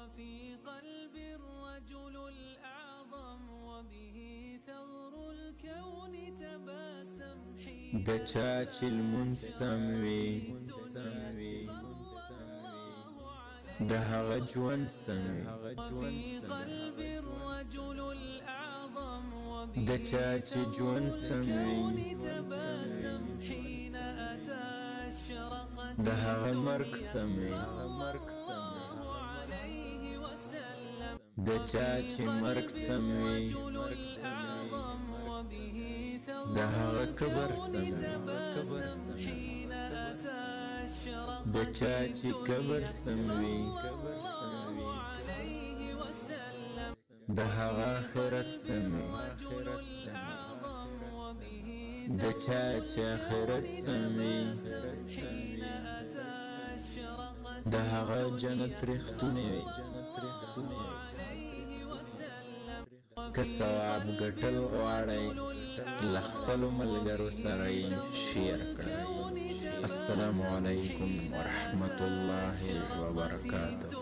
وفي قلب الرجل الأعظم وبه ثغر الكون تباسم حين دچاچ لمونز سموي دهغ ژوند سموي وفي قلب الرجل الأعظم وبه دچاچ ژوند سموي تباسم حين أتى أشرقت دهغ مرگ سموي عليه وسلم دچاچ مرگ سموي دهغ كبر سموي حين أتى أشرقت دچاچ كبر سموي عليه وسلم دهغ آخرت سموي دچاچ آخرت سموي حين أتى أشرقت دهغ جنت رختوني كثواب ګټل غواړئ لخپل ملګرو سره شیر کړئ. السلام علیکم ورحمة الله وبرکاته.